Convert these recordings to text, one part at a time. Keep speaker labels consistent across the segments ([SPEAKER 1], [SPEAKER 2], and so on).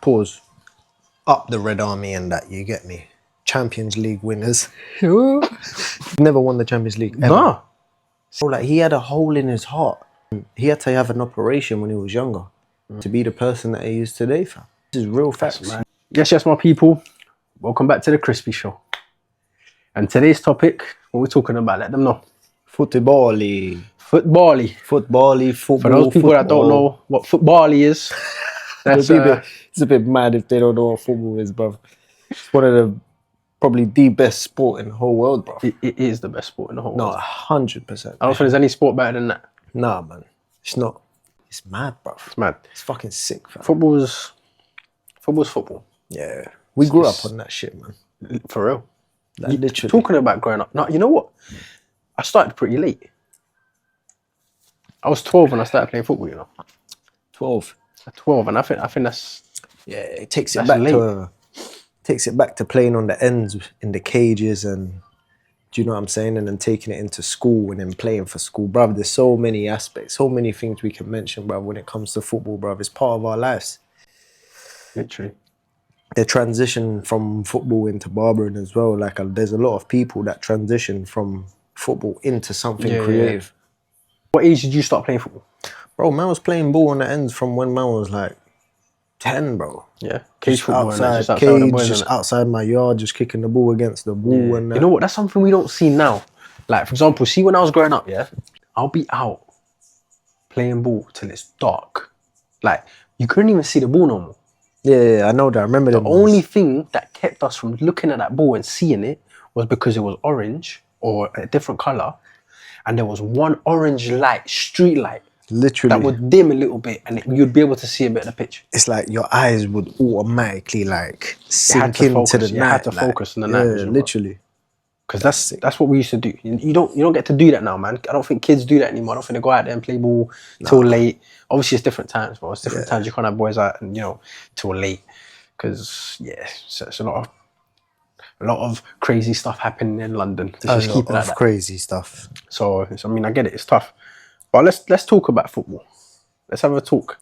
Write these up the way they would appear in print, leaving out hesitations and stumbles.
[SPEAKER 1] Pause. Up the Red Army and that, you get me? Champions League winners. Never won the Champions League, ever.
[SPEAKER 2] Nah.
[SPEAKER 1] So, like, he had a hole in his heart. He had to have an operation when he was younger to be the person that he is today, fam. This is real facts.
[SPEAKER 2] Yes, my people. Welcome back to the Crispy Show. And today's topic, what we're talking about, let them know.
[SPEAKER 1] Football-y.
[SPEAKER 2] Football-y.
[SPEAKER 1] Football-y, football.
[SPEAKER 2] For those people that don't know what football-y is, that's
[SPEAKER 1] it's a bit mad if they don't know what football is, bro. It's one of the, probably the best sport in the whole world, bro.
[SPEAKER 2] It is the best sport in the whole world.
[SPEAKER 1] No, 100%.
[SPEAKER 2] I don't think there's any sport better than that.
[SPEAKER 1] Nah, man. It's not. It's mad, bro.
[SPEAKER 2] It's mad.
[SPEAKER 1] It's fucking sick, fam.
[SPEAKER 2] Football's football.
[SPEAKER 1] Yeah. We grew up on that shit, man.
[SPEAKER 2] For real.
[SPEAKER 1] Like, literally.
[SPEAKER 2] Talking about growing up. No, you know what? I started pretty late. I was 12 when I started playing football, you know.
[SPEAKER 1] 12.
[SPEAKER 2] 12, and I think that's...
[SPEAKER 1] Yeah, it takes it back to playing on the ends in the cages, and do you know what I'm saying? And then taking it into school and then playing for school, bruv. There's so many aspects, so many things we can mention, bruv, when it comes to football, bruv. It's part of our lives.
[SPEAKER 2] Literally.
[SPEAKER 1] The transition from football into barbering as well. Like, there's a lot of people that transition from football into something creative.
[SPEAKER 2] Yeah. What age did you start playing football?
[SPEAKER 1] Bro, man was playing ball on the ends from when man was like 10, bro.
[SPEAKER 2] Yeah, cage football.
[SPEAKER 1] Just outside my yard, just kicking the ball against the ball.
[SPEAKER 2] Yeah.
[SPEAKER 1] And
[SPEAKER 2] you know what? That's something we don't see now. Like, for example, see when I was growing up, yeah, I'll be out playing ball till it's dark. Like, you couldn't even see the ball no more.
[SPEAKER 1] Yeah, I know that. I remember
[SPEAKER 2] the only thing that kept us from looking at that ball and seeing it was because it was orange or a different color, and there was one orange light, street light,
[SPEAKER 1] literally,
[SPEAKER 2] that would dim a little bit, and you'd be able to see a bit of the pitch.
[SPEAKER 1] It's like your eyes would automatically like sink into the night.
[SPEAKER 2] You had to focus on the night vision,
[SPEAKER 1] literally.
[SPEAKER 2] Because that's what we used to do. You don't get to do that now, man. I don't think kids do that anymore. I don't think they go out there and play ball till late. Obviously, it's different times, bro. It's different times. You can't have boys out and till late. Because it's a lot of crazy stuff happening in London.
[SPEAKER 1] Just keep it like that. Crazy stuff.
[SPEAKER 2] So I mean, I get it. It's tough. But let's talk about football. Let's have a talk.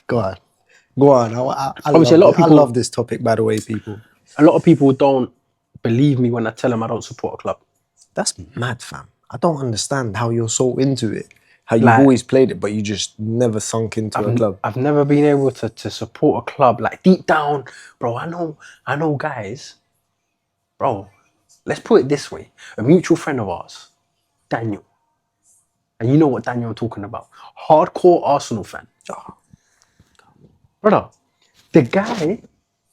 [SPEAKER 1] Go on. I love this topic, by the way, people.
[SPEAKER 2] A lot of people don't believe me when I tell them I don't support a club.
[SPEAKER 1] That's mad, fam. I don't understand how you're so into it. How you've always played it, but you just never sunk into a club.
[SPEAKER 2] I've never been able to support a club. Like, deep down, bro, I know guys. Bro, let's put it this way. A mutual friend of ours, Daniel. And you know what Daniel I'm talking about. Hardcore Arsenal fan. Oh. Brother, the guy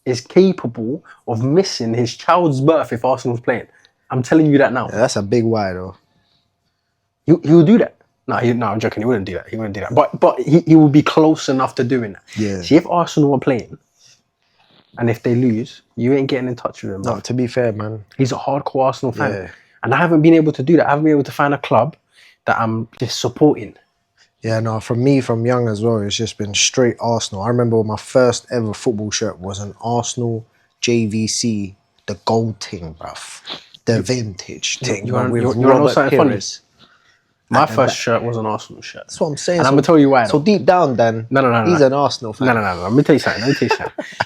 [SPEAKER 2] is capable of missing his child's birth if Arsenal's playing. I'm telling you that now.
[SPEAKER 1] Yeah, that's a big why, though.
[SPEAKER 2] He would do that. No, I'm joking. He wouldn't do that. But he would be close enough to doing that.
[SPEAKER 1] Yeah.
[SPEAKER 2] See, if Arsenal are playing, and if they lose, you ain't getting in touch with him.
[SPEAKER 1] No, to be fair, man.
[SPEAKER 2] He's a hardcore Arsenal fan.
[SPEAKER 1] Yeah.
[SPEAKER 2] And I haven't been able to do that. I haven't been able to find a club that I'm just supporting.
[SPEAKER 1] Yeah, no, from young as well, it's just been straight Arsenal. I remember my first ever football shirt was an Arsenal JVC, the gold thing, bruv. The vintage thing.
[SPEAKER 2] You want to know something funny? My first shirt was an Arsenal shirt.
[SPEAKER 1] That's what I'm saying.
[SPEAKER 2] And I'm going to tell you why.
[SPEAKER 1] So deep down, Dan, he's an Arsenal fan.
[SPEAKER 2] No. Let me tell you something.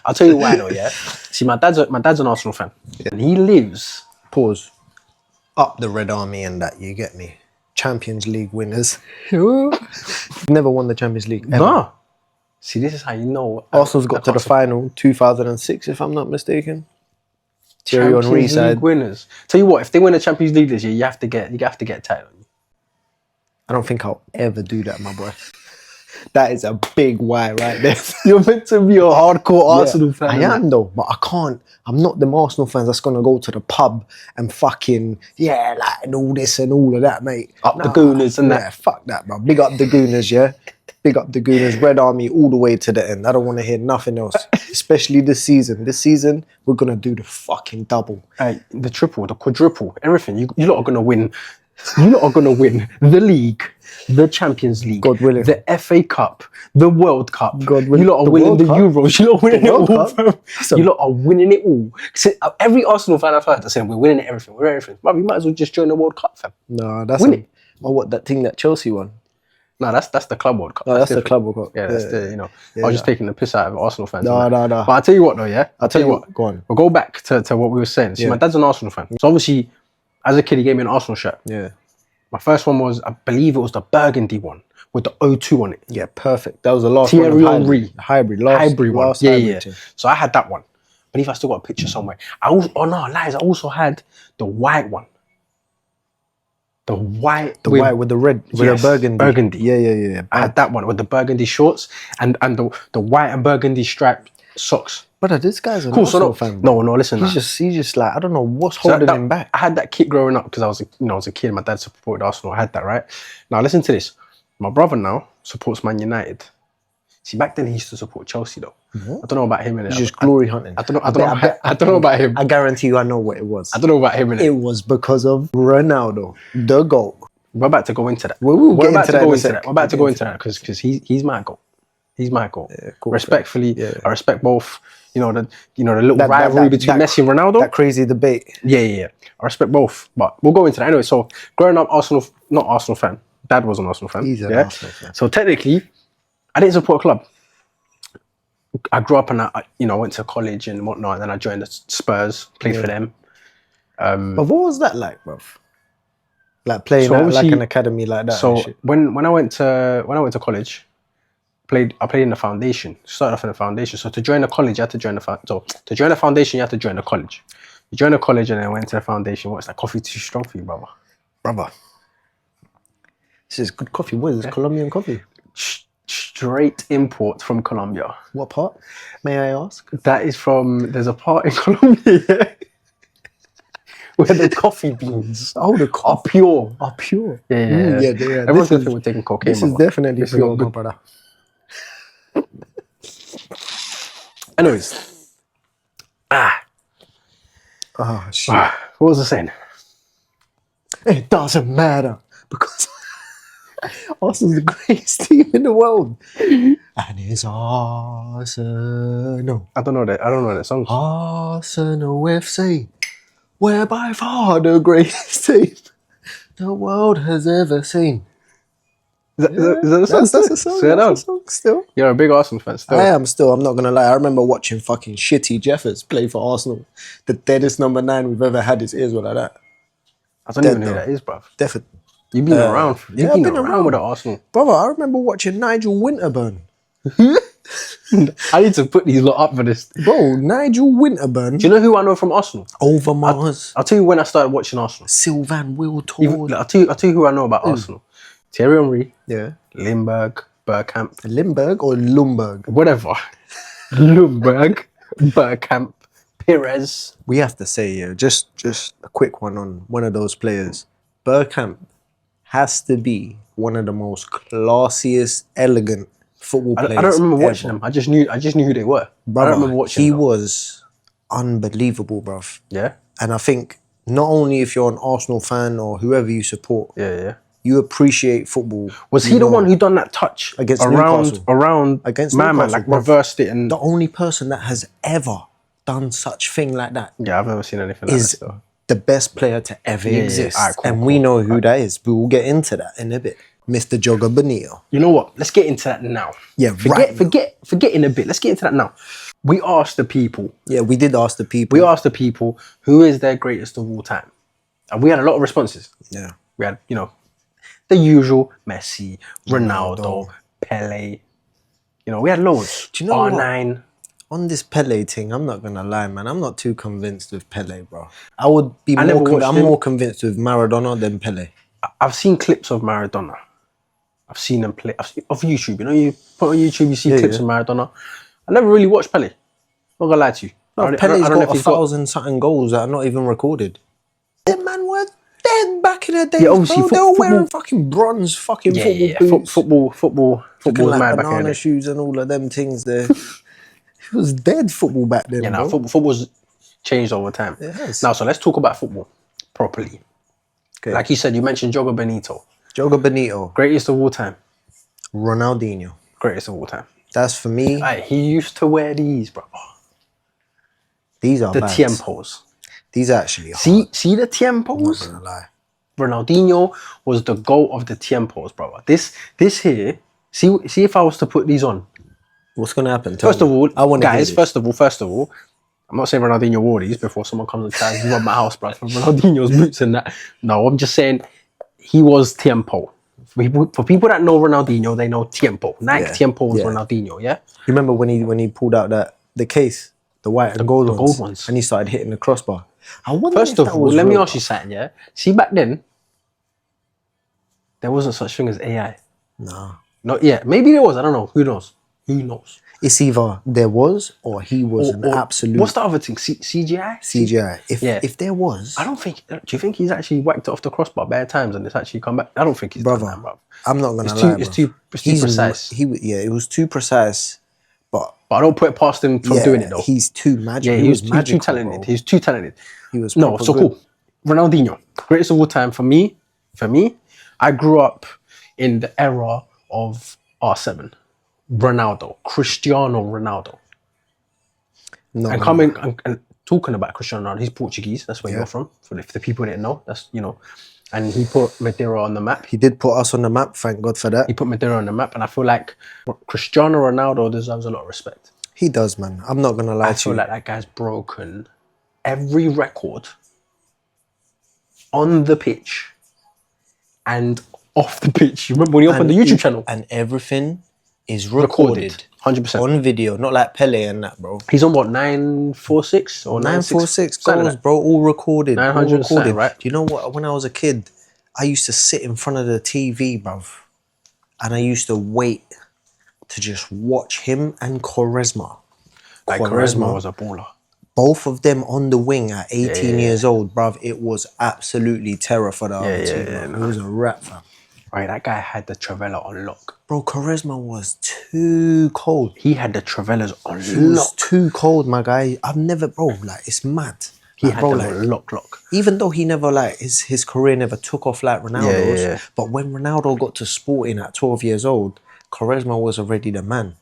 [SPEAKER 2] I'll tell you why though, yeah? See, my dad's an Arsenal fan. Yeah. And he lives...
[SPEAKER 1] Pause. Up the Red Army and that, you get me? Champions League winners. Never won the Champions League, ever.
[SPEAKER 2] No. See, this is how you know.
[SPEAKER 1] Arsenal's got to the final 2006, if I'm not mistaken.
[SPEAKER 2] Thierry Henry side. Winners. Tell you what, if they win the Champions League this year, you have to get a title.
[SPEAKER 1] I don't think I'll ever do that, my boy. That is a big why right there. You're meant to be a hardcore Arsenal fan. I am though, but I can't. I'm not them Arsenal fans that's going to go to the pub and fucking, and all this and all of that, mate.
[SPEAKER 2] The Gooners and that.
[SPEAKER 1] Yeah, fuck that, bro. Big up the Gooners, yeah? Big up the Gooners, Red Army all the way to the end. I don't want to hear nothing else, especially this season. This season, we're going to do the fucking double.
[SPEAKER 2] Hey, the triple, the quadruple, everything. You lot are going to win. You lot are going to win the league, the Champions League,
[SPEAKER 1] God willing,
[SPEAKER 2] the FA Cup, the World Cup.
[SPEAKER 1] God willing,
[SPEAKER 2] you lot are winning the Euros. You lot are winning it all. You lot are winning it all. So, every Arsenal fan I've heard is saying we're winning everything. We're everything. But we might as well just join the World Cup, fam.
[SPEAKER 1] No, that's
[SPEAKER 2] win it.
[SPEAKER 1] Oh, what, that thing that Chelsea won?
[SPEAKER 2] No, that's the Club World Cup.
[SPEAKER 1] No, that's the
[SPEAKER 2] different.
[SPEAKER 1] Club World Cup.
[SPEAKER 2] Yeah, that's the, you know.
[SPEAKER 1] Yeah,
[SPEAKER 2] I was just taking the piss out of Arsenal fans.
[SPEAKER 1] No.
[SPEAKER 2] But I'll tell you what though, yeah? I'll tell you what.
[SPEAKER 1] Go on.
[SPEAKER 2] We'll go back to what we were saying. See, my dad's an Arsenal fan. So obviously, as a kid, he gave me an Arsenal shirt.
[SPEAKER 1] Yeah.
[SPEAKER 2] My first one was, I believe it was the burgundy one with the O2 on it.
[SPEAKER 1] Yeah, perfect. That was the last
[SPEAKER 2] Thierry
[SPEAKER 1] one.
[SPEAKER 2] Henry.
[SPEAKER 1] Hybrid one.
[SPEAKER 2] Yeah. So I had that one. I believe I still got a picture somewhere. I also had the white one. The white
[SPEAKER 1] with the red, with the burgundy.
[SPEAKER 2] Burgundy.
[SPEAKER 1] Yeah.
[SPEAKER 2] I had that one with the burgundy shorts and the white and burgundy striped socks.
[SPEAKER 1] Brother, this guy's an
[SPEAKER 2] Cool.
[SPEAKER 1] Arsenal fan. Bro.
[SPEAKER 2] No, listen.
[SPEAKER 1] He's just like, I don't know what's holding him back.
[SPEAKER 2] I had that kit growing up because I was a kid. My dad supported Arsenal. I had that, right? Now listen to this. My brother now supports Man United. See, back then he used to support Chelsea though.
[SPEAKER 1] What?
[SPEAKER 2] I don't know about him.
[SPEAKER 1] He's just glory hunting.
[SPEAKER 2] I don't know about him.
[SPEAKER 1] I guarantee you, I know what it was.
[SPEAKER 2] I don't know about him.
[SPEAKER 1] It was because of Ronaldo, the GOAT.
[SPEAKER 2] We're about to go into that.
[SPEAKER 1] We're about to go into that.
[SPEAKER 2] We're about to go into that because he's my goal. He's my goal.
[SPEAKER 1] Yeah, cool,
[SPEAKER 2] Respectfully,
[SPEAKER 1] yeah.
[SPEAKER 2] I respect both. The little rivalry between Messi and Ronaldo.
[SPEAKER 1] That crazy debate.
[SPEAKER 2] Yeah. I respect both, but we'll go into that anyway. So growing up, not Arsenal fan. Dad was an Arsenal fan.
[SPEAKER 1] He's an Arsenal fan.
[SPEAKER 2] So technically, I didn't support a club. I grew up and I went to college and whatnot, and then I joined the Spurs, played for them.
[SPEAKER 1] But what was that like, bruv? Like playing at like an academy like that.
[SPEAKER 2] So when I went to college, I played in the foundation. Started off in the foundation. So to join the college, you had to join the to join the foundation, you had to join the college. You join the college and then went to the foundation. What's that coffee too strong for you, brother?
[SPEAKER 1] This is good coffee. What is this? Colombian coffee?
[SPEAKER 2] Straight import from Colombia.
[SPEAKER 1] What part? May I ask?
[SPEAKER 2] That is from. There's a part in Colombia where the coffee beans are pure.
[SPEAKER 1] Are pure.
[SPEAKER 2] Yeah. Everyone's gonna think we're taking cocaine.
[SPEAKER 1] This is definitely pure, my brother.
[SPEAKER 2] Anyways.
[SPEAKER 1] Oh shit.
[SPEAKER 2] What was I saying?
[SPEAKER 1] It doesn't matter because Arsenal's the greatest team in the world. And it's Arsenal.
[SPEAKER 2] I don't know that song.
[SPEAKER 1] Arsenal FC. We're by far the greatest team the world has ever seen.
[SPEAKER 2] Is that the song?
[SPEAKER 1] That's the song. That's the song still.
[SPEAKER 2] You're a big Arsenal fan still.
[SPEAKER 1] I am still. I'm not going to lie. I remember watching fucking shitty Jeffers play for Arsenal. The deadest number 9 we've ever had. His ears were like that.
[SPEAKER 2] I don't even know who that is, bruv.
[SPEAKER 1] Definitely.
[SPEAKER 2] You've been around. You've been around with the Arsenal.
[SPEAKER 1] Brother, I remember watching Nigel Winterburn.
[SPEAKER 2] I need to put these lot up for this.
[SPEAKER 1] Bro, Nigel Winterburn.
[SPEAKER 2] Do you know who I know from Arsenal?
[SPEAKER 1] Overmars.
[SPEAKER 2] I'll tell you when I started watching Arsenal.
[SPEAKER 1] Sylvain Wiltord.
[SPEAKER 2] I'll tell you who I know about Arsenal. Thierry Henry.
[SPEAKER 1] Yeah.
[SPEAKER 2] Lindbergh. Bergkamp.
[SPEAKER 1] Limburg or Lumberg?
[SPEAKER 2] Whatever. Lundberg. Bergkamp. Perez.
[SPEAKER 1] We have to say, just a quick one on one of those players. Bergkamp has to be one of the most classiest, elegant football players.
[SPEAKER 2] I don't remember watching them. I just knew who they were.
[SPEAKER 1] Brother,
[SPEAKER 2] I don't remember watching
[SPEAKER 1] them. He
[SPEAKER 2] them.
[SPEAKER 1] was unbelievable, bruv.
[SPEAKER 2] Yeah.
[SPEAKER 1] And I think not only if you're an Arsenal fan or whoever you support, you appreciate football.
[SPEAKER 2] Was he the one who done that touch
[SPEAKER 1] against
[SPEAKER 2] around
[SPEAKER 1] against
[SPEAKER 2] man, like reversed it and
[SPEAKER 1] the only person that has ever done such thing like that?
[SPEAKER 2] Yeah, I've never seen anything like that.
[SPEAKER 1] Is the best player to ever exist.
[SPEAKER 2] Right, cool,
[SPEAKER 1] and we know who that is. We will get into that in a bit. Mr. Jogger Benito.
[SPEAKER 2] You know what? Let's get into that now.
[SPEAKER 1] Yeah,
[SPEAKER 2] Forget in a bit. Let's get into that now. We asked the people.
[SPEAKER 1] Yeah, we did ask the people.
[SPEAKER 2] We asked the people who is their greatest of all time. And we had a lot of responses.
[SPEAKER 1] Yeah.
[SPEAKER 2] We had, the usual Messi, Ronaldo, Pele. We had loads.
[SPEAKER 1] Do you know
[SPEAKER 2] R9.
[SPEAKER 1] what? On this Pele thing, I'm not gonna lie, man. I'm not too convinced with Pele, bro. I would be I'm more convinced with Maradona than Pele.
[SPEAKER 2] I've seen clips of Maradona. I've seen them play off YouTube. You put on YouTube, you see clips of Maradona. I never really watched Pele. Not gonna lie to you.
[SPEAKER 1] No, Pele's got 1,000 something goals that are not even recorded. Them man were dead back in the day. Yeah, obviously, they were wearing fucking bronze fucking football boots.
[SPEAKER 2] Football
[SPEAKER 1] like
[SPEAKER 2] mad
[SPEAKER 1] banana
[SPEAKER 2] back in
[SPEAKER 1] shoes and all of them things there. It was dead football back then.
[SPEAKER 2] Yeah, football's changed over time.
[SPEAKER 1] It has.
[SPEAKER 2] Now, so let's talk about football properly.
[SPEAKER 1] Okay.
[SPEAKER 2] Like you said, you mentioned Jogger Benito.
[SPEAKER 1] Jogger Benito.
[SPEAKER 2] Greatest of all time.
[SPEAKER 1] Ronaldinho.
[SPEAKER 2] Greatest of all time.
[SPEAKER 1] That's for me.
[SPEAKER 2] He used to wear these, bro.
[SPEAKER 1] These are
[SPEAKER 2] the
[SPEAKER 1] bags.
[SPEAKER 2] tiempos.
[SPEAKER 1] These are actually hard.
[SPEAKER 2] See the tiempos?
[SPEAKER 1] I'm not gonna lie.
[SPEAKER 2] Ronaldinho was the GOAT of the tiempos, brother. This here, see if I was to put these on.
[SPEAKER 1] What's gonna happen?
[SPEAKER 2] First of all,
[SPEAKER 1] I want to
[SPEAKER 2] guys,
[SPEAKER 1] hear this.
[SPEAKER 2] first of all, I'm not saying Ronaldinho wore these before someone comes and tries to rob my house, bro. For Ronaldinho's boots and that. No, I'm just saying he was tiempo. For people that know Ronaldinho, they know tiempo. Nike tiempo was Ronaldinho, yeah?
[SPEAKER 1] You remember when he pulled out the case, the white and gold
[SPEAKER 2] ones,
[SPEAKER 1] and he started hitting the crossbar? I wonder
[SPEAKER 2] First of all, let me ask you something, yeah? See, back then, there wasn't such thing as AI.
[SPEAKER 1] No.
[SPEAKER 2] Not yet. Maybe there was. I don't know. Who knows? Who knows?
[SPEAKER 1] It's either there was or he was an absolute...
[SPEAKER 2] What's the other thing? CGI?
[SPEAKER 1] CGI. If there was...
[SPEAKER 2] I don't think... Do you think he's actually whacked it off the crossbar bare times and it's actually come back? I don't think he's done that, bro.
[SPEAKER 1] I'm not going to lie,
[SPEAKER 2] It's too precise.
[SPEAKER 1] It was too precise, but
[SPEAKER 2] I don't put it past him from doing it, though.
[SPEAKER 1] He's too magical.
[SPEAKER 2] Yeah, he was too talented.
[SPEAKER 1] Bro.
[SPEAKER 2] He was too talented.
[SPEAKER 1] He was
[SPEAKER 2] No, so
[SPEAKER 1] good.
[SPEAKER 2] cool. Ronaldinho, greatest of all time for me, I grew up in the era of R7. Ronaldo, Cristiano Ronaldo.
[SPEAKER 1] No,
[SPEAKER 2] and coming and talking about Cristiano Ronaldo, he's Portuguese. That's where you're from. For the people that didn't know, that's and he put Madeira on the map.
[SPEAKER 1] He did put us on the map. Thank God for that.
[SPEAKER 2] He put Madeira on the map, and I feel like Cristiano Ronaldo deserves a lot of respect.
[SPEAKER 1] He does, man. I'm not gonna lie to you.
[SPEAKER 2] I feel like that guy's broken every record on the pitch and off the pitch. You remember when he opened the YouTube channel?
[SPEAKER 1] And everything is recorded.
[SPEAKER 2] 100%.
[SPEAKER 1] On video, not like Pele and that, bro.
[SPEAKER 2] He's on what, 946 or
[SPEAKER 1] 946 goals, bro, all recorded.
[SPEAKER 2] 900, right?
[SPEAKER 1] Do you know what? When I was a kid, I used to sit in front of the TV, bruv, and I used to wait to just watch him and Quaresma.
[SPEAKER 2] Like Quaresma was a baller.
[SPEAKER 1] Both of them on the wing at 18 years old, bruv. It was absolutely terror for the other team. It was a wrap, fam.
[SPEAKER 2] Right, that guy had the Travella on lock.
[SPEAKER 1] Bro, Quaresma was too cold.
[SPEAKER 2] He had the Travellas on
[SPEAKER 1] He was too cold, my guy. I've never, bro, like, it's mad.
[SPEAKER 2] He had them on lock.
[SPEAKER 1] Even though he never, like, his career never took off like Ronaldo's, but when Ronaldo got to Sporting at 12 years old, Quaresma was already the man.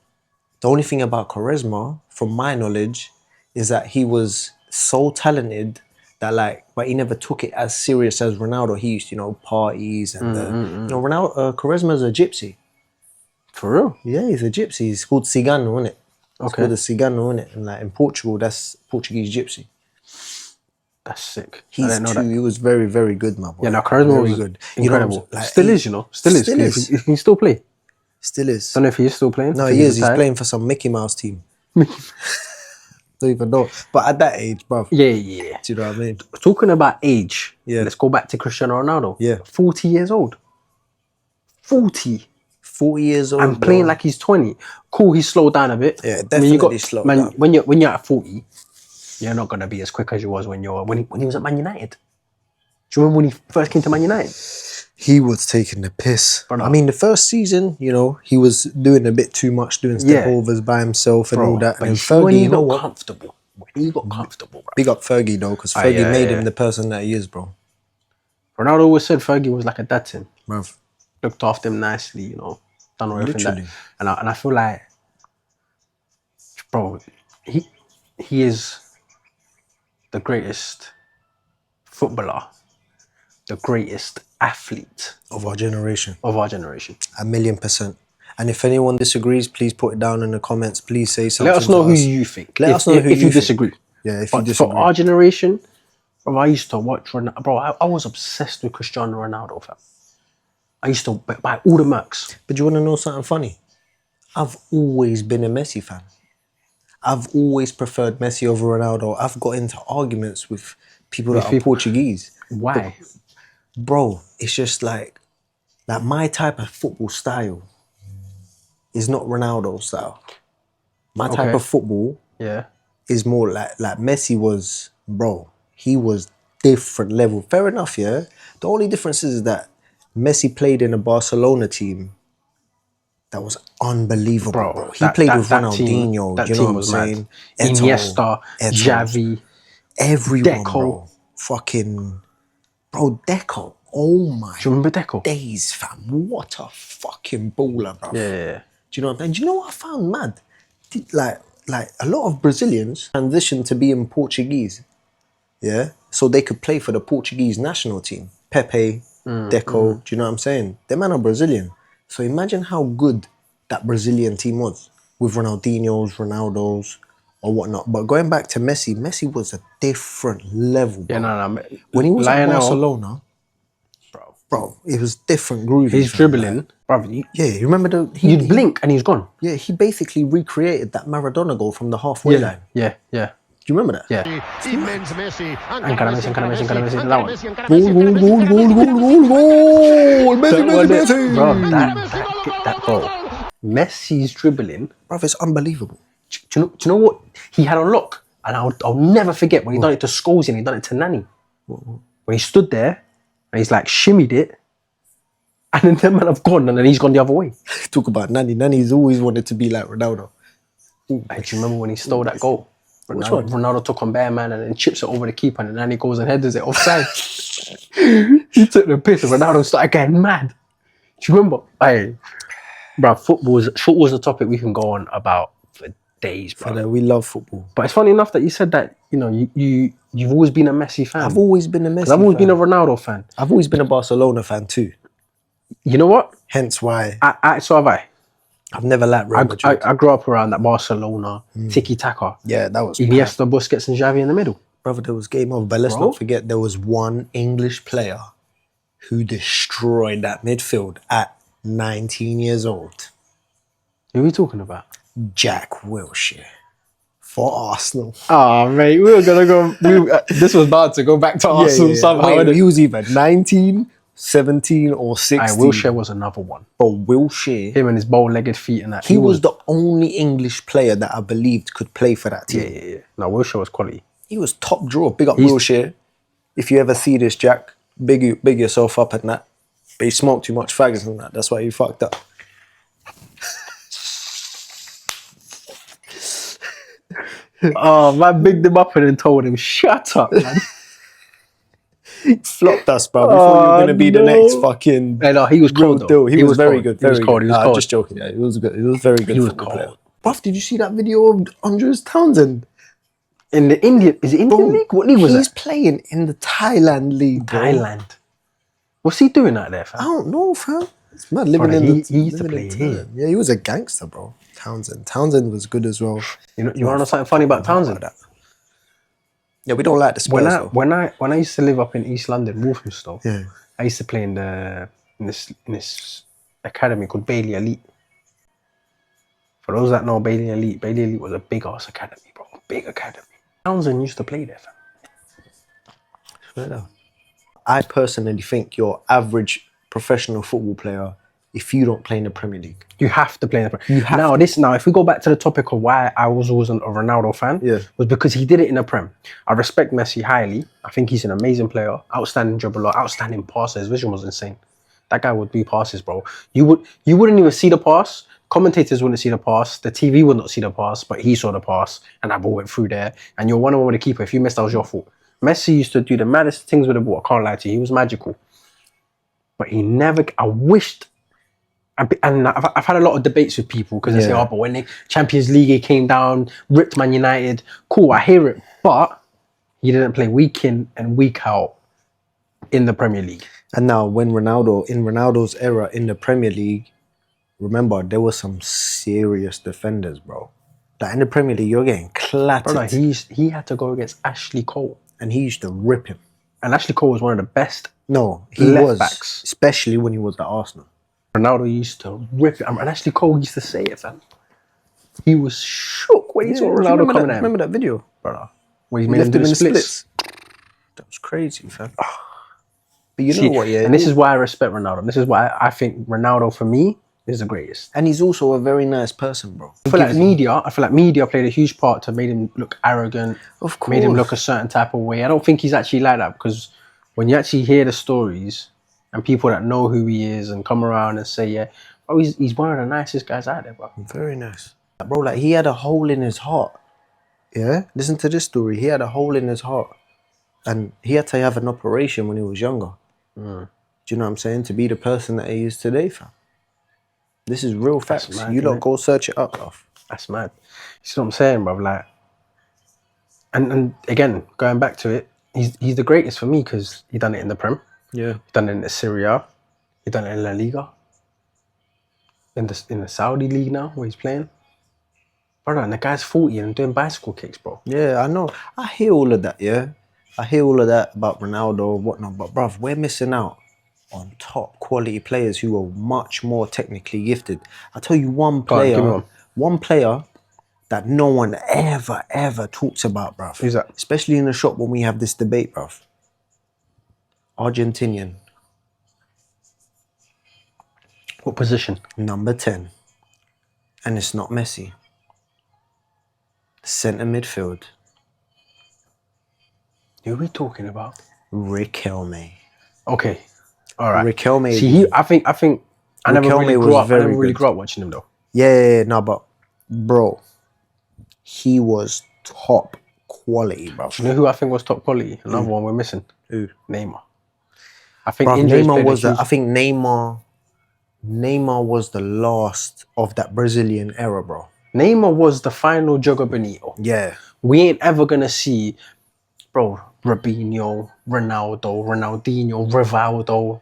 [SPEAKER 1] The only thing about Quaresma, from my knowledge, is that he was so talented that, like, but he never took it as serious as Ronaldo. He used to, parties and, Ronaldo, Quaresma's a gypsy.
[SPEAKER 2] For real?
[SPEAKER 1] Yeah, he's a gypsy. He's called Cigano, isn't it? It's called a Cigano, isn't it? And, like, in Portugal, that's Portuguese gypsy.
[SPEAKER 2] That's sick.
[SPEAKER 1] He was very, very good, my boy.
[SPEAKER 2] Yeah, no, Quaresma was good. Incredible. Still is. Still is. He can still play.
[SPEAKER 1] Still is.
[SPEAKER 2] Don't know if he is still playing.
[SPEAKER 1] No, he is. He's playing for some Mickey Mouse team. Don't even know. But at that age, bro.
[SPEAKER 2] Yeah.
[SPEAKER 1] Do you know what I mean?
[SPEAKER 2] Talking about age, let's go back to Cristiano Ronaldo.
[SPEAKER 1] Yeah.
[SPEAKER 2] 40 years old. 40
[SPEAKER 1] years old.
[SPEAKER 2] And playing like he's 20. Cool, he's slowed down a bit.
[SPEAKER 1] Yeah, definitely slowed down.
[SPEAKER 2] When you're at 40, you're not gonna be as quick as you was when he was at Man United. Do you remember when he first came to Man United?
[SPEAKER 1] He was taking the piss. I mean, the first season, he was doing a bit too much, doing step overs by himself and all that.
[SPEAKER 2] But
[SPEAKER 1] and Fergie,
[SPEAKER 2] when he got comfortable. When he got comfortable, bro.
[SPEAKER 1] Big up Fergie, though, because Fergie made him the person that he is, bro.
[SPEAKER 2] Ronaldo always said Fergie was like a dad to him.
[SPEAKER 1] Bruv.
[SPEAKER 2] Looked after him nicely, done everything.
[SPEAKER 1] Literally.
[SPEAKER 2] And I feel like, bro, he is the greatest footballer, the greatest athlete
[SPEAKER 1] of our generation. 1,000,000%. And if anyone disagrees, please put it down in the comments. Please say something.
[SPEAKER 2] Let us know who you think.
[SPEAKER 1] Let us know if you
[SPEAKER 2] disagree.
[SPEAKER 1] Yeah, if you disagree.
[SPEAKER 2] For our generation, bro, I used to watch Ronaldo. Bro, I was obsessed with Cristiano Ronaldo, fam. I used to buy all the mercs.
[SPEAKER 1] But you want to know something funny? I've always been a Messi fan. I've always preferred Messi over Ronaldo. I've got into arguments with people that are Portuguese.
[SPEAKER 2] Why?
[SPEAKER 1] But, bro, it's just like my type of football style is not Ronaldo style. My type of football is more like Messi was, bro. He was different level. Fair enough, yeah. The only difference is that Messi played in a Barcelona team that was unbelievable, bro. He played with Ronaldinho.
[SPEAKER 2] That
[SPEAKER 1] you know
[SPEAKER 2] team
[SPEAKER 1] what I'm saying?
[SPEAKER 2] Iniesta, Xavi,
[SPEAKER 1] everyone,
[SPEAKER 2] Deco.
[SPEAKER 1] bro. Fucking, bro, Deco. Oh my
[SPEAKER 2] Do you remember Deco?
[SPEAKER 1] days, fam. What a fucking baller, bro.
[SPEAKER 2] Yeah.
[SPEAKER 1] Do you know what I'm saying? Do you know what I found mad? Like a lot of Brazilians transitioned to being Portuguese. Yeah? So they could play for the Portuguese national team. Pepe, Deco. Do you know what I'm saying? Them man are Brazilian. So imagine how good that Brazilian team was with Ronaldinho's, Ronaldo's, or whatnot. But going back to Messi, Messi was a different level, bro.
[SPEAKER 2] No.
[SPEAKER 1] When he was at
[SPEAKER 2] Lionel,
[SPEAKER 1] Barcelona, bro, it was different groovy.
[SPEAKER 2] He's dribbling,
[SPEAKER 1] like,
[SPEAKER 2] bro.
[SPEAKER 1] yeah, you remember
[SPEAKER 2] You'd blink and he's gone.
[SPEAKER 1] Yeah, he basically recreated that Maradona goal from the halfway line.
[SPEAKER 2] Yeah.
[SPEAKER 1] Do you remember that?
[SPEAKER 2] Yeah.
[SPEAKER 3] Immens Messi.
[SPEAKER 2] Ancora Messi, that one.
[SPEAKER 1] Goal! Messi!
[SPEAKER 2] Bro, that bro. Messi's dribbling.
[SPEAKER 1] Bro, it's unbelievable.
[SPEAKER 2] Do you know what he had on lock? And I'll never forget when he done it to Scholes and he done it to Nani. When he stood there and he's like shimmied it, and then the man have gone and then he's gone the other way.
[SPEAKER 1] Talk about Nani. Nani's always wanted to be like Ronaldo.
[SPEAKER 2] Hey, do you remember when he stole that goal?
[SPEAKER 1] Which one?
[SPEAKER 2] Ronaldo took on bare man and then chips it over the keeper and then Nani goes and headers it offside. He took the piss and Ronaldo started getting mad. Do you remember? Hey, bro, football's a topic we can go on about for days, bro.
[SPEAKER 1] We love football.
[SPEAKER 2] But it's funny enough that you said that, you know, you've always been a Messi fan.
[SPEAKER 1] I've always been a Messi fan.
[SPEAKER 2] I've always been a Ronaldo fan.
[SPEAKER 1] I've always been a Barcelona fan too.
[SPEAKER 2] You know what?
[SPEAKER 1] Hence why.
[SPEAKER 2] So have I.
[SPEAKER 1] I've never liked Real Madrid.
[SPEAKER 2] I grew up around that Barcelona, tiki-taka.
[SPEAKER 1] Yeah, that was
[SPEAKER 2] Iniesta, Busquets and Xavi in the middle.
[SPEAKER 1] Brother, there was game over. But let's not forget there was one English player who destroyed that midfield at 19 years old.
[SPEAKER 2] Who are we talking about?
[SPEAKER 1] Jack Wilshere. For Arsenal.
[SPEAKER 2] Oh, mate, we were going to go... this was bad to go back to Arsenal somehow.
[SPEAKER 1] Wait, he was either 19... 17 or 16.
[SPEAKER 2] Wilshere was another one.
[SPEAKER 1] Bro, Wilshere.
[SPEAKER 2] Him and his bow-legged feet and that.
[SPEAKER 1] He was the only English player that I believed could play for that team.
[SPEAKER 2] Yeah. No, Wilshere was quality.
[SPEAKER 1] He was top draw. Big up Wilshere. If you ever see this, Jack, big yourself up and that. But he smoked too much faggots and that. That's why he fucked up.
[SPEAKER 2] Oh, man bigged him up and then told him, shut up, man.
[SPEAKER 1] Flopped us, bro. Before you were going to be the next fucking...
[SPEAKER 2] No, he was cold, though.
[SPEAKER 1] He was very good.
[SPEAKER 2] He was cold.
[SPEAKER 1] Just joking. Yeah, he was good. He was very good.
[SPEAKER 2] He was cold.
[SPEAKER 1] Bruv, did you see that video of Andres Townsend?
[SPEAKER 2] In the Indian... Is it Indian League? What league was
[SPEAKER 1] He's
[SPEAKER 2] that?
[SPEAKER 1] playing in the Thailand League, bro.
[SPEAKER 2] Thailand. What's he doing out there, fam?
[SPEAKER 1] I don't know, fam. It's mad living
[SPEAKER 2] He used to play here.
[SPEAKER 1] Yeah, he was a gangster, bro. Townsend was good as well.
[SPEAKER 2] You want to know something funny about Townsend?
[SPEAKER 1] Yeah, we don't like the Spurs.
[SPEAKER 2] When I used to live up in East London, Walthamstow,
[SPEAKER 1] Yeah.
[SPEAKER 2] I used to play in this academy called Bailey Elite. For those that know Bailey Elite was a big ass academy, bro. Big academy. Townsend used to play there, fam.
[SPEAKER 1] I personally think you're average professional football player if you don't play in the Premier League.
[SPEAKER 2] You have to play in the Prem. Now, if we go back to the topic of why I was always a Ronaldo fan, was because he did it in the Prem. I respect Messi highly. I think he's an amazing player, outstanding dribbler, outstanding passer. His vision was insane. That guy would do passes, bro. You wouldn't even see the pass. Commentators wouldn't see the pass. The TV would not see the pass, but he saw the pass, and that ball went through there. And you're 1-on-1 with the keeper. If you missed, that was your fault. Messi used to do the maddest things with the ball. I can't lie to you. He was magical. But he never... I wished... And I've had a lot of debates with people because they say, oh, but when the Champions League came down, ripped Man United, cool, I hear it. But he didn't play week in and week out in the Premier League.
[SPEAKER 1] And now in Ronaldo's era in the Premier League, remember, there were some serious defenders, bro. Like in the Premier League, you're getting clattered.
[SPEAKER 2] Brother, he had to go against Ashley Cole.
[SPEAKER 1] And he used to rip him.
[SPEAKER 2] And Ashley Cole was one of the best
[SPEAKER 1] left backs. Especially when he was at Arsenal.
[SPEAKER 2] Ronaldo used to rip it. And Ashley Cole used to say it, fam. He was shook when he saw Ronaldo coming at him.
[SPEAKER 1] Remember that video?
[SPEAKER 2] Brother. When he made him do the splits.
[SPEAKER 1] That was crazy, fam. But you know what, yeah?
[SPEAKER 2] And this is why I respect Ronaldo. This is why I think Ronaldo, for me, is the greatest.
[SPEAKER 1] And he's also a very nice person, bro.
[SPEAKER 2] I feel like media played a huge part to make him look arrogant.
[SPEAKER 1] Of course.
[SPEAKER 2] Made him look a certain type of way. I don't think he's actually like that, because when you actually hear the stories and people that know who he is and come around and say, yeah, oh, he's one of the nicest guys out there, bro.
[SPEAKER 1] Very nice. Bro, like, he had a hole in his heart. Yeah? Listen to this story. He had a hole in his heart. And he had to have an operation when he was younger. Do you know what I'm saying? To be the person that he is today, fam. This is real facts.
[SPEAKER 2] Mad,
[SPEAKER 1] you don't go search it up, bro.
[SPEAKER 2] That's mad. You see what I'm saying, bro? Like, and again, going back to it, he's the greatest for me because he done it in the Prem.
[SPEAKER 1] Yeah.
[SPEAKER 2] He's done it in the Serie A. He's done it in La Liga. In the Saudi league now, where he's playing. Brother, and the guy's 40 and doing bicycle kicks, bro.
[SPEAKER 1] Yeah, I know. I hear all of that, yeah. I hear all of that about Ronaldo and whatnot, but bruv, we're missing out on top quality players who are much more technically gifted. I'll tell you
[SPEAKER 2] Go on, give me
[SPEAKER 1] one player that no one ever talks about, bruv.
[SPEAKER 2] Who's that?
[SPEAKER 1] Especially in the shop when we have this debate, bruv. Argentinian,
[SPEAKER 2] What position?
[SPEAKER 1] number 10. And it's not Messi. Centre midfield,
[SPEAKER 2] Who are we talking about?
[SPEAKER 1] Riquelme.
[SPEAKER 2] Okay, all right.
[SPEAKER 1] Riquelme.
[SPEAKER 2] See, I think I never
[SPEAKER 1] Riquelme
[SPEAKER 2] really
[SPEAKER 1] was
[SPEAKER 2] grew up. I
[SPEAKER 1] very
[SPEAKER 2] never really
[SPEAKER 1] good.
[SPEAKER 2] grew up watching him though.
[SPEAKER 1] Yeah, no, but bro, he was top quality, bro.
[SPEAKER 2] You know who I think was top quality? Another one we're missing.
[SPEAKER 1] Who?
[SPEAKER 2] Neymar. I think
[SPEAKER 1] Bruv,
[SPEAKER 2] injuries
[SPEAKER 1] Neymar
[SPEAKER 2] played a
[SPEAKER 1] was the.
[SPEAKER 2] huge-
[SPEAKER 1] I think Neymar was the last of that Brazilian era, bro.
[SPEAKER 2] Neymar was the final Jogo Benito.
[SPEAKER 1] Yeah,
[SPEAKER 2] We ain't ever gonna see, bro, Robinho, Ronaldo, Ronaldinho, Rivaldo,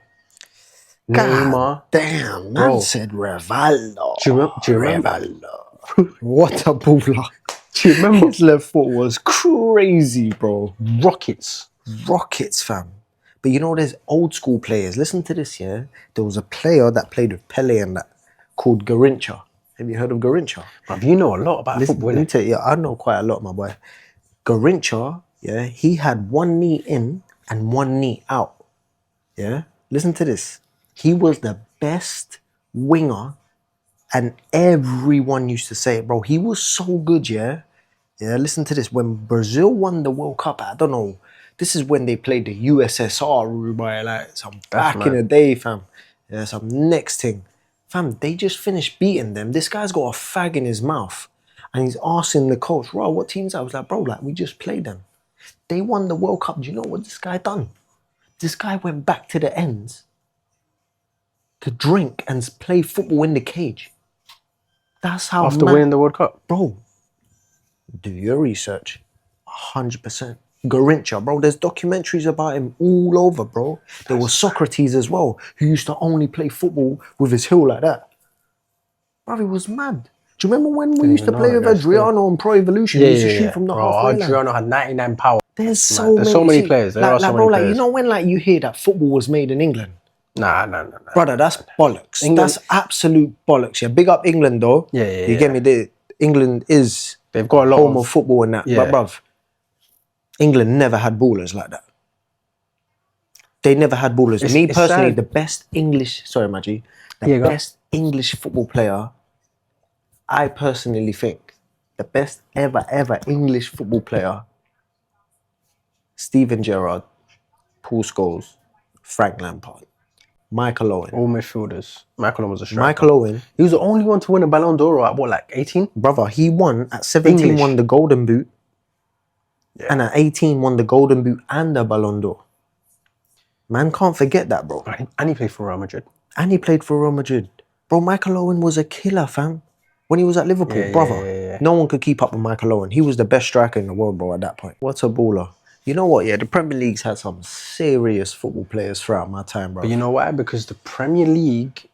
[SPEAKER 2] Neymar.
[SPEAKER 1] damn, man
[SPEAKER 2] Bro.
[SPEAKER 1] said Rivaldo.
[SPEAKER 2] Do you remember?
[SPEAKER 1] Rivaldo. What a baller!
[SPEAKER 2] Do you remember?
[SPEAKER 1] His left foot was crazy, bro.
[SPEAKER 2] Rockets.
[SPEAKER 1] Rockets, fam. But you know, there's old school players. Listen to this, yeah. There was a player that played with Pele and that called Garincha. Have you heard of Garincha?
[SPEAKER 2] Bruv, you know a lot about
[SPEAKER 1] Listen,
[SPEAKER 2] football,
[SPEAKER 1] let me
[SPEAKER 2] innit?
[SPEAKER 1] tell you, I know quite a lot, my boy. Garincha, yeah, he had one knee in and one knee out. Yeah, listen to this. He was the best winger, and everyone used to say it, bro. He was so good, yeah. Yeah, listen to this. When Brazil won the World Cup, I don't know. This is when they played the USSR, boy, like some back in the day, fam. Yeah, some next thing. Fam, they just finished beating them. This guy's got a fag in his mouth. And he's asking the coach, bro, what team's that? I was like, bro, like, we just played them. They won the World Cup. Do you know what this guy done? This guy went back to the ends to drink and play football in the cage. That's how
[SPEAKER 2] After winning the World Cup.
[SPEAKER 1] Bro, do your research. 100%. Garincha, bro. There's documentaries about him all over, bro. There was Socrates as well, who used to only play football with his heel like that. Bro, he was mad. Do you remember when we used to play with Adriano on Pro Evolution?
[SPEAKER 2] Yeah,
[SPEAKER 1] he used to shoot from the halfway line.
[SPEAKER 2] Adriano had 99 power.
[SPEAKER 1] There's so
[SPEAKER 2] many players. There are so many players.
[SPEAKER 1] You know when like you hear that football was made in England?
[SPEAKER 2] Nah.
[SPEAKER 1] Brother, that's bollocks.
[SPEAKER 2] England-
[SPEAKER 1] That's absolute bollocks. Yeah, big up England though.
[SPEAKER 2] Yeah.
[SPEAKER 1] You get me? England is
[SPEAKER 2] They've got a lot
[SPEAKER 1] home of football and that.
[SPEAKER 2] Yeah.
[SPEAKER 1] But bruv, England never had ballers like that. They never had ballers. Me
[SPEAKER 2] it's
[SPEAKER 1] personally,
[SPEAKER 2] sad.
[SPEAKER 1] the best English, sorry Maggie, best English football player, I personally think, the best ever English football player, Steven Gerrard, Paul Scholes, Frank Lampard, Michael Owen.
[SPEAKER 2] All midfielders. Michael Owen was a striker.
[SPEAKER 1] Michael Owen,
[SPEAKER 2] He was the only one to win a Ballon d'Or at what, like 18?
[SPEAKER 1] brother, he won at 17,
[SPEAKER 2] English.
[SPEAKER 1] won the Golden Boot,
[SPEAKER 2] Yeah.
[SPEAKER 1] and at 18 won the Golden Boot and the Ballon d'Or. Man can't forget that, bro.
[SPEAKER 2] And he played for Real Madrid.
[SPEAKER 1] And he played for Real Madrid. Bro, Michael Owen was a killer, fam. When he was at Liverpool,
[SPEAKER 2] Yeah,
[SPEAKER 1] brother.
[SPEAKER 2] yeah.
[SPEAKER 1] No one could keep up with Michael Owen. He was the best striker in the world, bro, at that point. What a baller. You know what, yeah, the Premier League's had some serious football players throughout my time, bro.
[SPEAKER 2] But you know why? Because the Premier League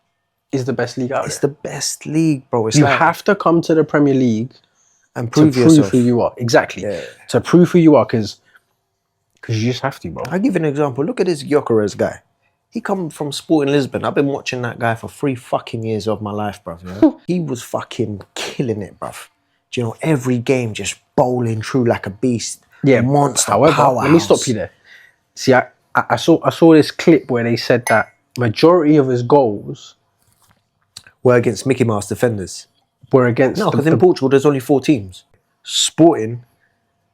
[SPEAKER 2] is the best league out
[SPEAKER 1] It's
[SPEAKER 2] there.
[SPEAKER 1] the best league, bro. It's
[SPEAKER 2] You
[SPEAKER 1] like,
[SPEAKER 2] have to come to the Premier League
[SPEAKER 1] and
[SPEAKER 2] to
[SPEAKER 1] prove
[SPEAKER 2] prove
[SPEAKER 1] yourself.
[SPEAKER 2] who you are. Exactly.
[SPEAKER 1] Yeah.
[SPEAKER 2] To prove who you are, because you just have to, bro.
[SPEAKER 1] I'll give you an example. Look at this Gyökeres guy. He come from Sporting Lisbon. I've been watching that guy for 3 fucking years of my life, bruv. Yeah? He was fucking killing it, bruv. Do you know, every game just bowling through like a beast.
[SPEAKER 2] Yeah,
[SPEAKER 1] Monster
[SPEAKER 2] however,
[SPEAKER 1] powerhouse.
[SPEAKER 2] let me stop you there. See, I saw this clip where they said that majority of his goals
[SPEAKER 1] Were against Mickey Mouse defenders.
[SPEAKER 2] were against
[SPEAKER 1] No, because in Portugal there's only 4 teams. Sporting,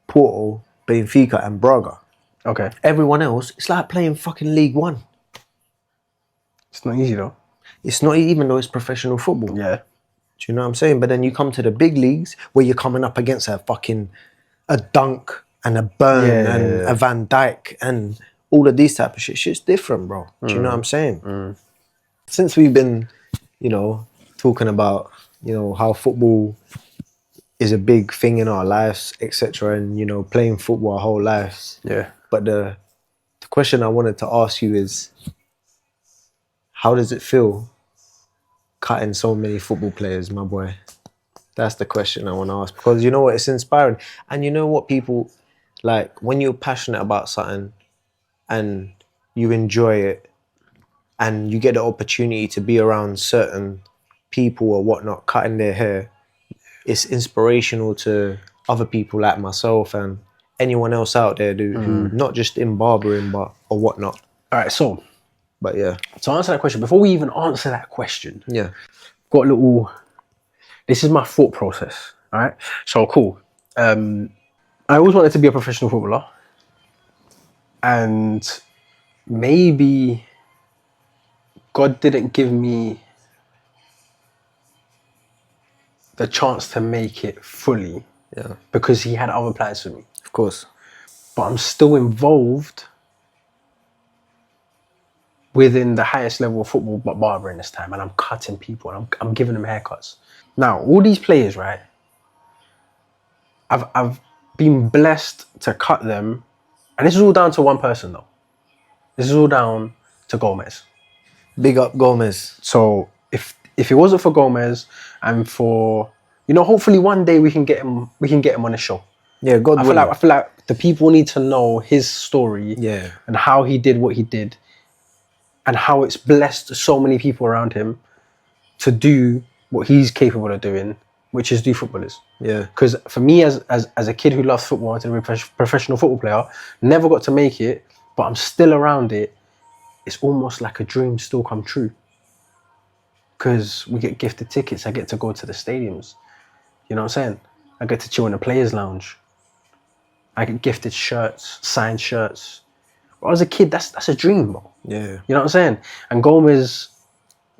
[SPEAKER 1] Porto, Benfica and Braga.
[SPEAKER 2] Okay.
[SPEAKER 1] Everyone else, it's like playing fucking League One.
[SPEAKER 2] It's not easy though.
[SPEAKER 1] It's not even though it's professional football.
[SPEAKER 2] Yeah.
[SPEAKER 1] Do you know what I'm saying? But then you come to the big leagues where you're coming up against a Dunk and a Burn and a Van Dijk and all of these type of shit. Shit's different, bro. Do you know what I'm saying? Since we've been, talking about, how football is a big thing in our lives, etc., and playing football our whole lives.
[SPEAKER 2] Yeah.
[SPEAKER 1] But the question I wanted to ask you is, how does it feel cutting so many football players, my boy? That's the question I want to ask, because you know what, it's inspiring. And you know what, people, like, when you're passionate about something and you enjoy it and you get the opportunity to be around certain people or whatnot cutting their hair, it's inspirational to other people like myself and anyone else out there who not just in barbering but or whatnot.
[SPEAKER 2] All right, so
[SPEAKER 1] But yeah,
[SPEAKER 2] to answer that question, before we even answer that question,
[SPEAKER 1] yeah,
[SPEAKER 2] got a little. This is my thought process. All right, so cool. I always wanted to be a professional footballer, and maybe God didn't give me the chance to make it fully
[SPEAKER 1] yeah,
[SPEAKER 2] because He had other plans for me.
[SPEAKER 1] of course.
[SPEAKER 2] But I'm still involved within the highest level of football, but barbering this time, and I'm cutting people and I'm giving them haircuts. Now, all these players, right? I've been blessed to cut them, and this is all down to one person though. This is all down to Gomez.
[SPEAKER 1] Big up Gomez.
[SPEAKER 2] So if it wasn't for Gomez and for, you know, hopefully one day we can get him on the show.
[SPEAKER 1] Yeah, God
[SPEAKER 2] I
[SPEAKER 1] willing.
[SPEAKER 2] feel like the people need to know his story,
[SPEAKER 1] Yeah,
[SPEAKER 2] and how he did what he did, and how it's blessed so many people around him to do what he's capable of doing, which is do footballers.
[SPEAKER 1] yeah,
[SPEAKER 2] Because for me, as a kid who loves football, wanted to be a professional football player, never got to make it, but I'm still around it. It's almost like a dream still come true. Because we get gifted tickets, I get to go to the stadiums. You know what I'm saying? I get to chill in the players' lounge. I get gifted shirts, signed shirts. When I was a kid, that's a dream, bro.
[SPEAKER 1] yeah.
[SPEAKER 2] You know what I'm saying? And Gomez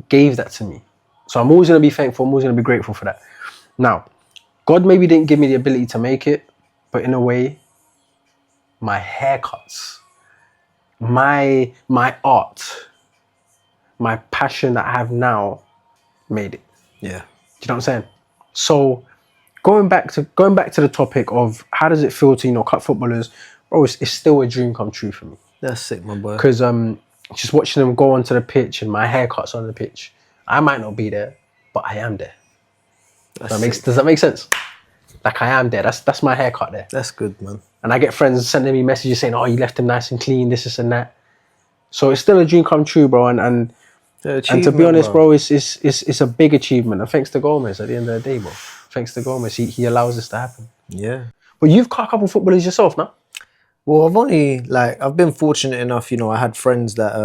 [SPEAKER 2] gave that to me. So I'm always going to be thankful. I'm always going to be grateful for that. Now, God maybe didn't give me the ability to make it, but in a way, my haircuts, my art, my passion that I have now made it.
[SPEAKER 1] Yeah.
[SPEAKER 2] Do you know what I'm saying? So going back to the topic of how does it feel to, you know, cut footballers, bro, it's still a dream come true for me.
[SPEAKER 1] That's sick, my boy.
[SPEAKER 2] Because just watching them go onto the pitch and my haircuts on the pitch, I might not be there, but I am there. Does that make sense? Like, I am there. That's my haircut there.
[SPEAKER 1] That's good, man.
[SPEAKER 2] And I get friends sending me messages saying, "Oh, you left him nice and clean, this and that." So it's still a dream come true, bro. And to be honest, bro, it's a big achievement. And thanks to Gomez at the end of the day, bro. Thanks to Gomez, he allows this to happen.
[SPEAKER 1] Yeah.
[SPEAKER 2] But you've cut a couple of footballers yourself, no?
[SPEAKER 1] Well, I've been fortunate enough, you know, I had friends that,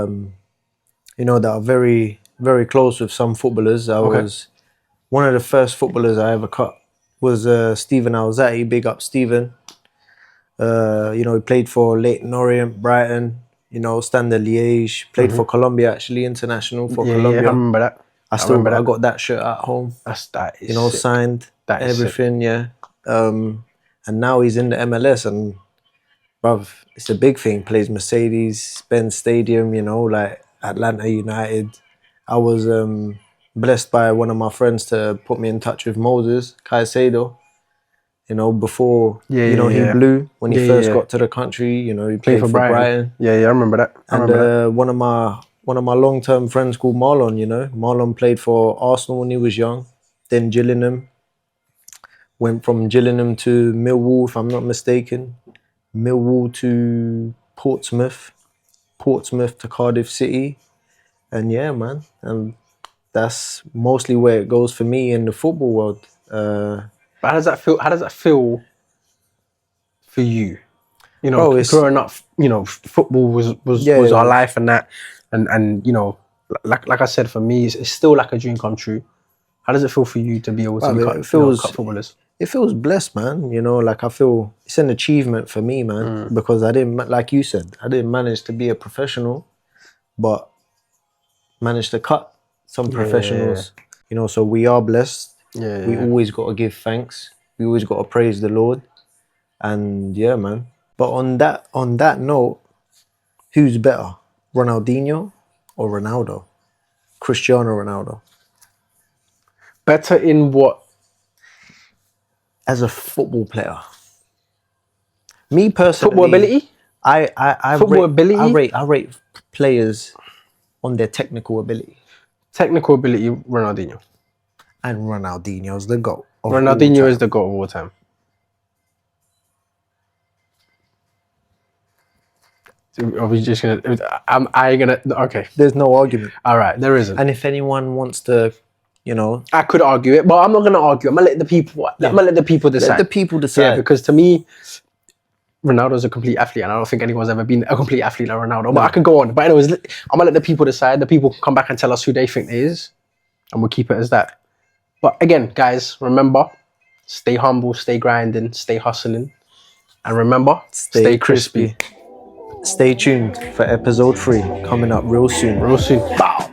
[SPEAKER 1] you know, that are very, very close with some footballers. One of the first footballers I ever cut was Stephen Alzati. Big up Stephen. You know, he played for Leyton Orient, Brighton, you know, Standard Liège. Played for Colombia, actually, international for Colombia.
[SPEAKER 2] Yeah, I remember that.
[SPEAKER 1] I got that shirt at home.
[SPEAKER 2] That is,
[SPEAKER 1] you know,
[SPEAKER 2] sick.
[SPEAKER 1] signed,
[SPEAKER 2] that is
[SPEAKER 1] everything, sick. Yeah. And now he's in the MLS, and bruv, it's a big thing. Plays Mercedes-Benz Stadium, you know, like Atlanta United. I was blessed by one of my friends to put me in touch with Moses Caicedo. You know, before he blew when he first got to the country. You know, he played for Brighton.
[SPEAKER 2] Yeah, I remember that.
[SPEAKER 1] One of my long-term friends called Marlon. You know, Marlon played for Arsenal when he was young. Then Gillingham. Went from Gillingham to Millwall, if I'm not mistaken. Millwall to Portsmouth. Portsmouth to Cardiff City. And yeah, man. And that's mostly where it goes for me in the football world.
[SPEAKER 2] But how does that feel for you? You know, bro, growing up, you know, football was our life and that, and you know, like I said, for me, it's still like a dream come true. How does it feel for you to be able to cut footballers?
[SPEAKER 1] It feels blessed, man. You know, like I feel it's an achievement for me, man, because I didn't, like you said, I didn't manage to be a professional, but managed to cut some professionals. You know, so we are blessed. We always got to give thanks. We always got to praise the Lord. And yeah, man. But on that note, who's better, Ronaldinho or Ronaldo? Cristiano Ronaldo.
[SPEAKER 2] Better in what?
[SPEAKER 1] As a football player. Me personally,
[SPEAKER 2] football ability?
[SPEAKER 1] I
[SPEAKER 2] Football ability?
[SPEAKER 1] I rate players on their technical ability.
[SPEAKER 2] Technical ability, Ronaldinho.
[SPEAKER 1] And Ronaldinho's the GOAT.
[SPEAKER 2] Ronaldinho is the GOAT of all time. Are we just gonna? Okay.
[SPEAKER 1] There's no argument.
[SPEAKER 2] All right, there isn't.
[SPEAKER 1] And if anyone wants to,
[SPEAKER 2] I could argue it, but I'm not gonna argue. I'm gonna let the people. I'm gonna let the people decide.
[SPEAKER 1] Let the people decide.
[SPEAKER 2] Yeah, because to me, Ronaldo's a complete athlete, and I don't think anyone's ever been a complete athlete like Ronaldo. But I can go on. But anyways, I'm gonna let the people decide. The people can come back and tell us who they think it is, and we'll keep it as that. But again, guys, remember, stay humble, stay grinding, stay hustling, and remember, stay crispy.
[SPEAKER 1] Stay tuned for episode 3 coming up real soon.
[SPEAKER 2] Real soon. Bow.